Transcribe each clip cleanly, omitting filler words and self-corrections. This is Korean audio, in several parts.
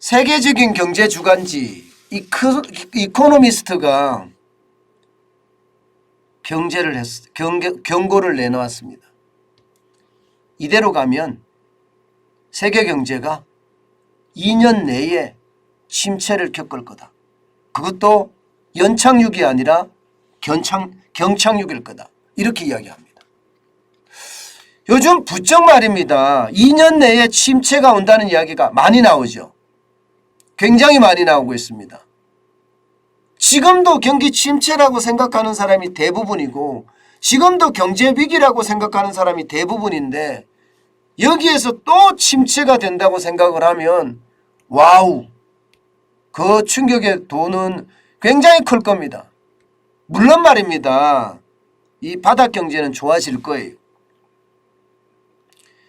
세계적인 경제 주간지 이코노미스트가 경고를 내놓았습니다. 이대로 가면 세계 경제가 2년 내에 침체를 겪을 거다. 그것도 연착륙이 아니라 경착륙일 거다. 이렇게 이야기합니다. 요즘 부쩍 말입니다. 2년 내에 침체가 온다는 이야기가 많이 나오죠. 굉장히 많이 나오고 있습니다. 지금도 경기 침체라고 생각하는 사람이 대부분이고 지금도 경제 위기라고 생각하는 사람이 대부분인데 여기에서 또 침체가 된다고 생각을 하면 와우, 그 충격의 도는 굉장히 클 겁니다. 물론 말입니다. 이 바닥 경제는 좋아질 거예요.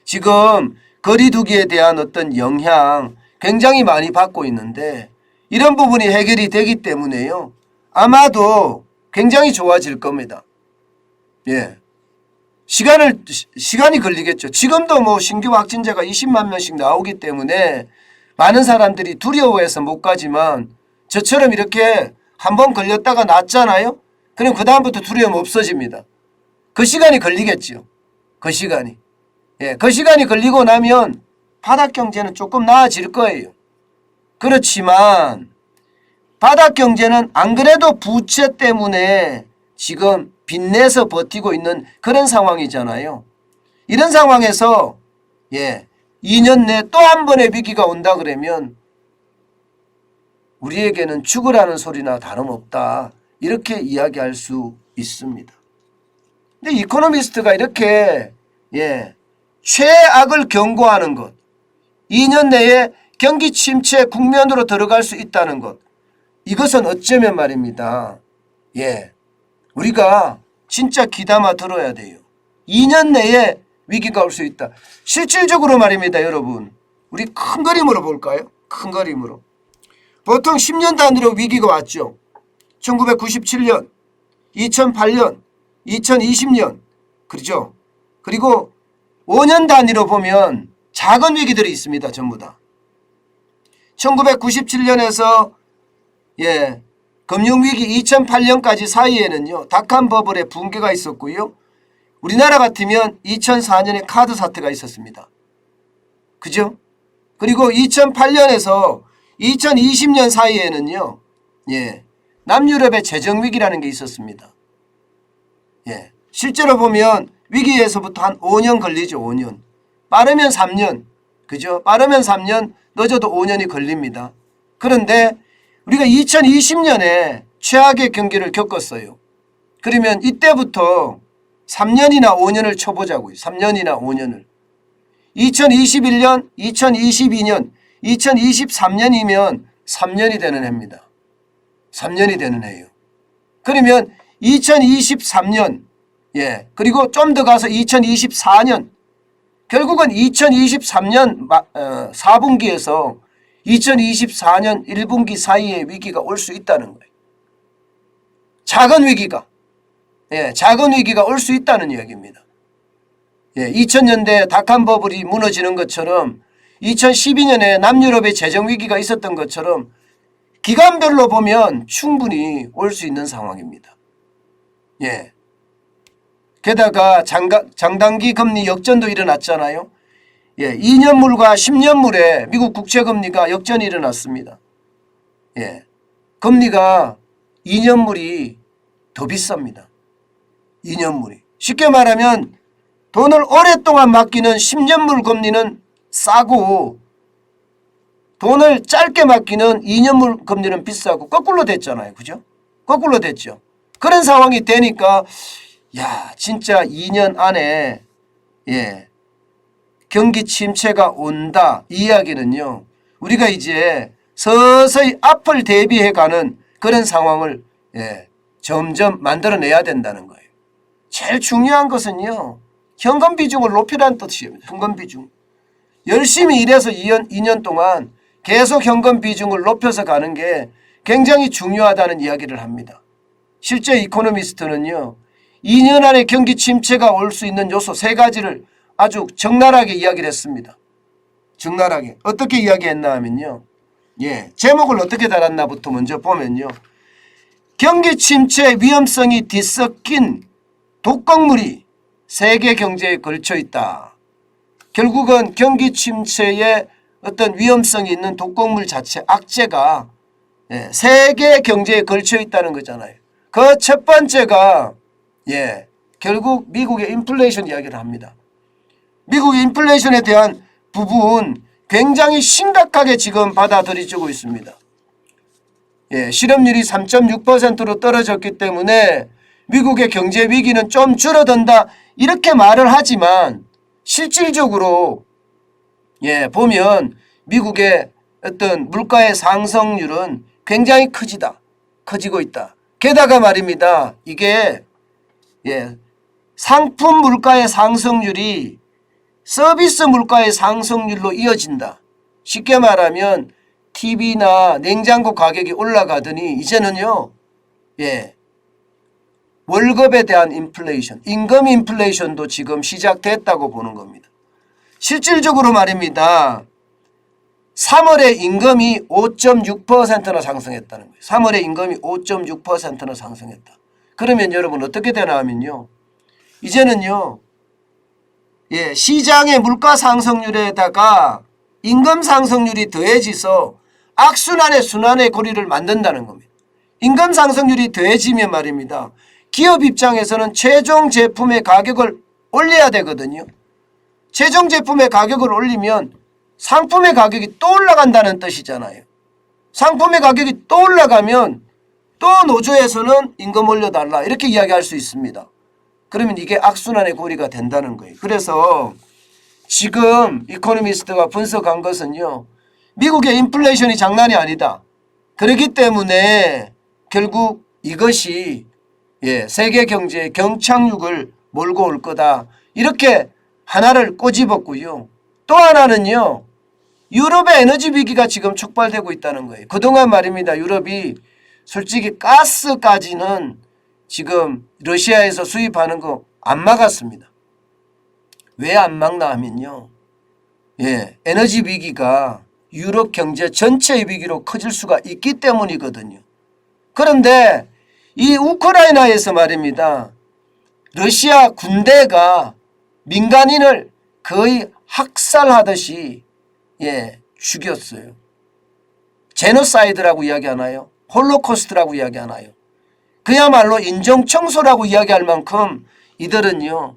지금 거리두기에 대한 어떤 영향 굉장히 많이 받고 있는데 이런 부분이 해결이 되기 때문에요. 아마도 굉장히 좋아질 겁니다. 예. 시간이 걸리겠죠. 지금도 뭐 신규 확진자가 20만 명씩 나오기 때문에 많은 사람들이 두려워해서 못 가지만 저처럼 이렇게 한번 걸렸다가 낫잖아요. 그럼 그 다음부터 두려움 없어집니다. 그 시간이 걸리겠죠. 그 시간이. 예, 그 시간이 걸리고 나면 바닥 경제는 조금 나아질 거예요. 그렇지만 바닥 경제는 안 그래도 부채 때문에 지금 빚내서 버티고 있는 그런 상황이잖아요. 이런 상황에서 2년 내 또 한 번의 위기가 온다 그러면 우리에게는 죽으라는 소리나 다름없다. 이렇게 이야기할 수 있습니다. 근데 이코노미스트가 이렇게 최악을 경고하는 것, 2년 내에 경기 침체 국면으로 들어갈 수 있다는 것, 이것은 어쩌면 말입니다. 우리가 진짜 귀담아 들어야 돼요. 2년 내에 위기가 올 수 있다. 실질적으로 말입니다, 여러분. 우리 큰 그림으로 볼까요? 큰 그림으로. 보통 10년 단위로 위기가 왔죠. 1997년, 2008년, 2020년, 그렇죠? 그리고 5년 단위로 보면 작은 위기들이 있습니다, 전부 다. 1997년에서 금융위기 2008년까지 사이에는요, 닷컴 버블의 붕괴가 있었고요. 우리나라 같으면 2004년에 카드 사태가 있었습니다. 그죠? 그리고 2008년에서 2020년 사이에는요, 남유럽의 재정위기라는 게 있었습니다. 실제로 보면 위기에서부터 한 5년 걸리죠, 5년. 빠르면 3년, 그죠? 빠르면 3년, 늦어도 5년이 걸립니다. 그런데 우리가 2020년에 최악의 경기를 겪었어요. 그러면 이때부터 3년이나 5년을 쳐보자고요. 3년이나 5년을. 2021년, 2022년, 2023년이면 3년이 되는 해입니다. 3년이 되는 해예요. 그러면 2023년, 그리고 좀 더 가서 2024년, 결국은 2023년 4분기에서 2024년 1분기 사이에 위기가 올 수 있다는 거예요. 작은 위기가. 작은 위기가 올 수 있다는 이야기입니다. 2000년대 닷컴 버블이 무너지는 것처럼 2012년에 남유럽의 재정 위기가 있었던 것처럼 기간별로 보면 충분히 올 수 있는 상황입니다. 게다가 장단기 금리 역전도 일어났잖아요. 2년물과 10년물에 미국 국채금리가 역전이 일어났습니다. 금리가 2년물이 더 비쌉니다. 2년물이. 쉽게 말하면 돈을 오랫동안 맡기는 10년물 금리는 싸고 돈을 짧게 맡기는 2년물 금리는 비싸고 거꾸로 됐잖아요. 그죠? 거꾸로 됐죠. 그런 상황이 되니까 진짜 2년 안에 경기 침체가 온다. 이 이야기는요. 우리가 이제 서서히 앞을 대비해가는 그런 상황을 점점 만들어내야 된다는 거예요. 제일 중요한 것은요. 현금 비중을 높이라는 뜻이에요. 현금 비중. 열심히 일해서 2년 동안 계속 현금 비중을 높여서 가는 게 굉장히 중요하다는 이야기를 합니다. 실제 이코노미스트는요. 2년 안에 경기 침체가 올 수 있는 요소 3가지를 아주 적나라하게 이야기를 했습니다. 적나라하게. 어떻게 이야기했나 하면요. 제목을 어떻게 달았나부터 먼저 보면요. 경기 침체 위험성이 뒤섞인 독극물이 세계 경제에 걸쳐 있다. 결국은 경기 침체에 어떤 위험성이 있는 독극물 자체 악재가 세계 경제에 걸쳐 있다는 거잖아요. 그 첫 번째가 결국 미국의 인플레이션 이야기를 합니다. 미국의 인플레이션에 대한 부분 굉장히 심각하게 지금 받아들여지고 있습니다. 실업률이 3.6%로 떨어졌기 때문에 미국의 경제 위기는 좀 줄어든다 이렇게 말을 하지만 실질적으로 보면 미국의 어떤 물가의 상승률은 굉장히 커지고 있다. 게다가 말입니다. 이게 상품 물가의 상승률이 서비스 물가의 상승률로 이어진다. 쉽게 말하면 TV나 냉장고 가격이 올라가더니 이제는요. 월급에 대한 인플레이션, 임금 인플레이션도 지금 시작됐다고 보는 겁니다. 실질적으로 말입니다. 3월에 임금이 5.6%나 상승했다는 거예요. 3월에 임금이 5.6%나 상승했다. 그러면 여러분 어떻게 되나 하면요. 이제는요. 시장의 물가 상승률에다가 임금 상승률이 더해져서 악순환의 순환의 고리를 만든다는 겁니다. 임금 상승률이 더해지면 말입니다. 기업 입장에서는 최종 제품의 가격을 올려야 되거든요. 최종 제품의 가격을 올리면 상품의 가격이 또 올라간다는 뜻이잖아요. 상품의 가격이 또 올라가면 또 노조에서는 임금 올려달라 이렇게 이야기할 수 있습니다. 그러면 이게 악순환의 고리가 된다는 거예요. 그래서 지금 이코노미스트가 분석한 것은요. 미국의 인플레이션이 장난이 아니다. 그렇기 때문에 결국 이것이 세계 경제의 경착륙을 몰고 올 거다. 이렇게 하나를 꼬집었고요. 또 하나는요. 유럽의 에너지 위기가 지금 촉발되고 있다는 거예요. 그동안 말입니다. 유럽이 솔직히 가스까지는 지금 러시아에서 수입하는 거 안 막았습니다. 왜 안 막나 하면요. 에너지 위기가 유럽 경제 전체의 위기로 커질 수가 있기 때문이거든요. 그런데 이 우크라이나에서 말입니다. 러시아 군대가 민간인을 거의 학살하듯이 죽였어요. 제노사이드라고 이야기하나요? 홀로코스트라고 이야기하나요? 그야말로 인종청소라고 이야기할 만큼 이들은요.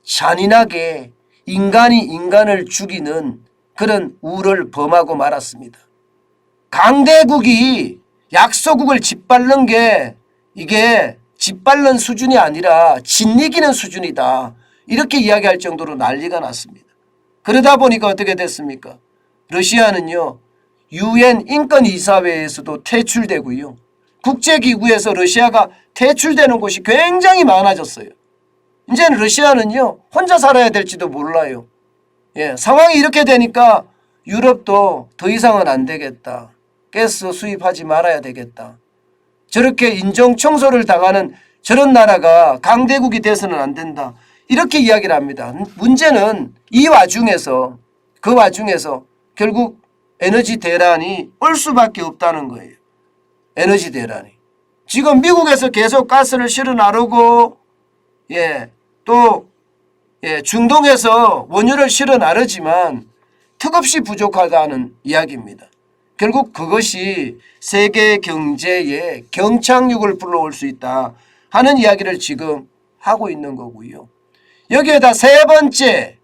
잔인하게 인간이 인간을 죽이는 그런 우를 범하고 말았습니다. 강대국이 약소국을 짓밟는 게 이게 짓밟는 수준이 아니라 짓이기는 수준이다. 이렇게 이야기할 정도로 난리가 났습니다. 그러다 보니까 어떻게 됐습니까? 러시아는요. UN 인권이사회에서도 퇴출되고요. 국제기구에서 러시아가 퇴출되는 곳이 굉장히 많아졌어요. 이제는 러시아는요. 혼자 살아야 될지도 몰라요. 상황이 이렇게 되니까 유럽도 더 이상은 안 되겠다. 가스 수입하지 말아야 되겠다. 저렇게 인종청소를 당하는 저런 나라가 강대국이 돼서는 안 된다. 이렇게 이야기를 합니다. 문제는 이 와중에서 그 와중에서 결국 에너지 대란이 올 수밖에 없다는 거예요. 에너지 대란이. 지금 미국에서 계속 가스를 실어 나르고 또 중동에서 원유를 실어 나르지만 턱없이 부족하다는 이야기입니다. 결국 그것이 세계 경제에 경착륙을 불러올 수 있다 하는 이야기를 지금 하고 있는 거고요. 여기에다 세 번째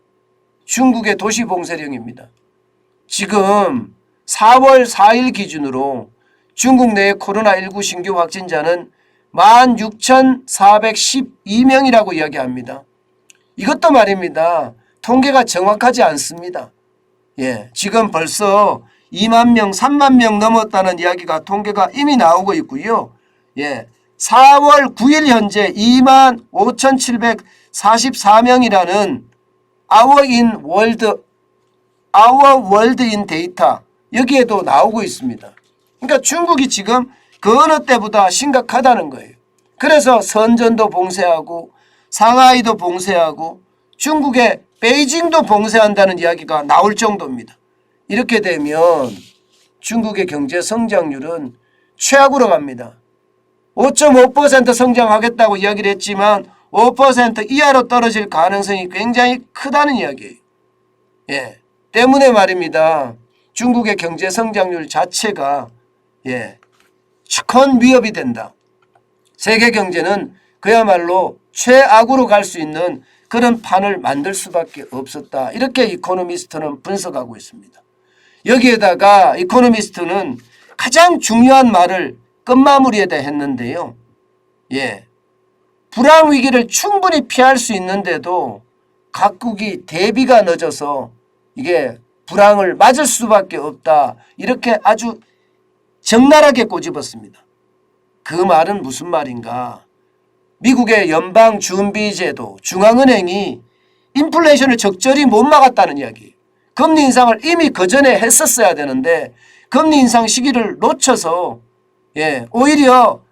중국의 도시봉쇄령입니다. 지금 4월 4일 기준으로 중국 내 코로나19 신규 확진자는 16,412명이라고 이야기합니다. 이것도 말입니다. 통계가 정확하지 않습니다. 지금 벌써 2만 명, 3만 명 넘었다는 이야기가 통계가 이미 나오고 있고요. 4월 9일 현재 2만 5,744명이라는 Our World in Data 여기에도 나오고 있습니다. 그러니까 중국이 지금 그 어느 때보다 심각하다는 거예요. 그래서 선전도 봉쇄하고 상하이도 봉쇄하고 중국의 베이징도 봉쇄한다는 이야기가 나올 정도입니다. 이렇게 되면 중국의 경제 성장률은 최악으로 갑니다. 5.5% 성장하겠다고 이야기를 했지만 5% 이하로 떨어질 가능성이 굉장히 크다는 이야기예요. 예, 때문에 말입니다. 중국의 경제 성장률 자체가 큰 위협이 된다. 세계 경제는 그야말로 최악으로 갈 수 있는 그런 판을 만들 수밖에 없었다. 이렇게 이코노미스트는 분석하고 있습니다. 여기에다가 이코노미스트는 가장 중요한 말을 끝마무리에다 했는데요. 불황 위기를 충분히 피할 수 있는데도 각국이 대비가 늦어서 이게 불황을 맞을 수밖에 없다. 이렇게 아주 적나라하게 꼬집었습니다. 그 말은 무슨 말인가? 미국의 연방준비제도 중앙은행이 인플레이션을 적절히 못 막았다는 이야기예요. 금리 인상을 이미 그전에 했었어야 되는데 금리 인상 시기를 놓쳐서 오히려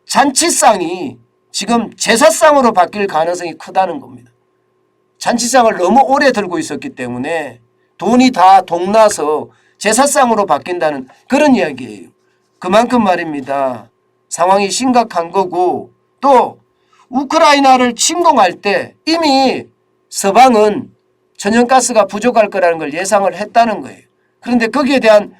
잔치상이 지금 제사상으로 바뀔 가능성이 크다는 겁니다. 잔치상을 너무 오래 들고 있었기 때문에 돈이 다 동나서 제사상으로 바뀐다는 그런 이야기예요. 그만큼 말입니다. 상황이 심각한 거고 또 우크라이나를 침공할 때 이미 서방은 천연가스가 부족할 거라는 걸 예상을 했다는 거예요. 그런데 거기에 대한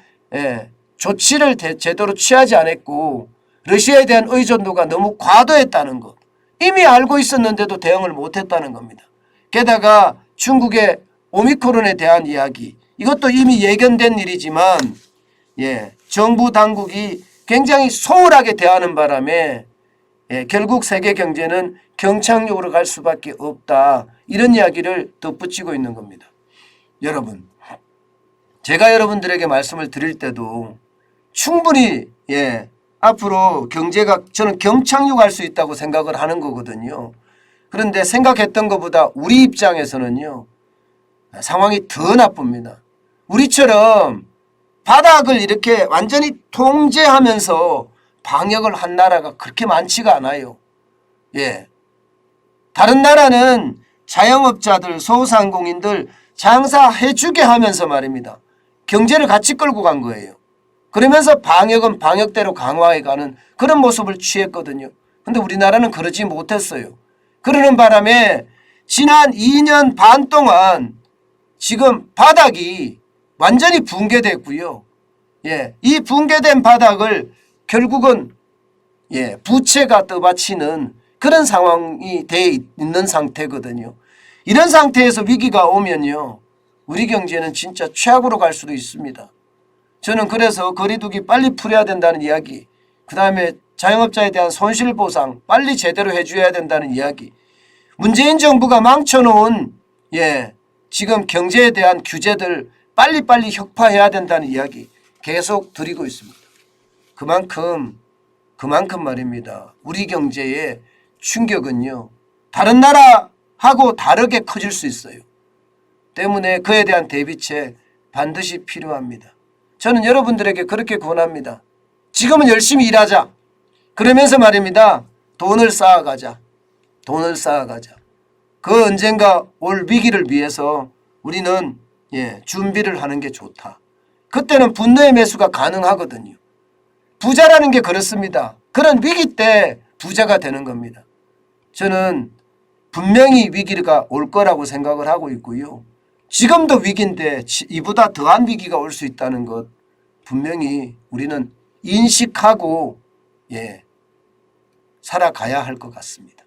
조치를 제대로 취하지 않았고 러시아에 대한 의존도가 너무 과도했다는 것. 이미 알고 있었는데도 대응을 못했다는 겁니다. 게다가 중국의 오미크론에 대한 이야기. 이것도 이미 예견된 일이지만 정부 당국이 굉장히 소홀하게 대하는 바람에 결국 세계 경제는 경착륙으로 갈 수밖에 없다. 이런 이야기를 덧붙이고 있는 겁니다. 여러분, 제가 여러분들에게 말씀을 드릴 때도 충분히 앞으로 경제가 저는 경착륙할 수 있다고 생각을 하는 거거든요. 그런데 생각했던 것보다 우리 입장에서는요. 상황이 더 나쁩니다. 우리처럼 바닥을 이렇게 완전히 통제하면서 방역을 한 나라가 그렇게 많지가 않아요. 다른 나라는 자영업자들, 소상공인들 장사해주게 하면서 말입니다. 경제를 같이 끌고 간 거예요. 그러면서 방역은 방역대로 강화해가는 그런 모습을 취했거든요. 그런데 우리나라는 그러지 못했어요. 그러는 바람에 지난 2년 반 동안 지금 바닥이 완전히 붕괴됐고요. 이 붕괴된 바닥을 결국은 부채가 떠받치는 그런 상황이 돼 있는 상태거든요. 이런 상태에서 위기가 오면요. 우리 경제는 진짜 최악으로 갈 수도 있습니다. 저는 그래서 거리두기 빨리 풀어야 된다는 이야기, 그 다음에 자영업자에 대한 손실보상 빨리 제대로 해줘야 된다는 이야기, 문재인 정부가 망쳐놓은 지금 경제에 대한 규제들 빨리빨리 혁파해야 된다는 이야기 계속 드리고 있습니다. 그만큼 말입니다. 우리 경제의 충격은요. 다른 나라하고 다르게 커질 수 있어요. 때문에 그에 대한 대비책 반드시 필요합니다. 저는 여러분들에게 그렇게 권합니다. 지금은 열심히 일하자. 그러면서 말입니다. 돈을 쌓아가자. 그 언젠가 올 위기를 위해서 우리는 준비를 하는 게 좋다. 그때는 분노의 매수가 가능하거든요. 부자라는 게 그렇습니다. 그런 위기 때 부자가 되는 겁니다. 저는 분명히 위기가 올 거라고 생각을 하고 있고요. 지금도 위기인데 이보다 더한 위기가 올 수 있다는 것 분명히 우리는 인식하고 살아가야 할 것 같습니다.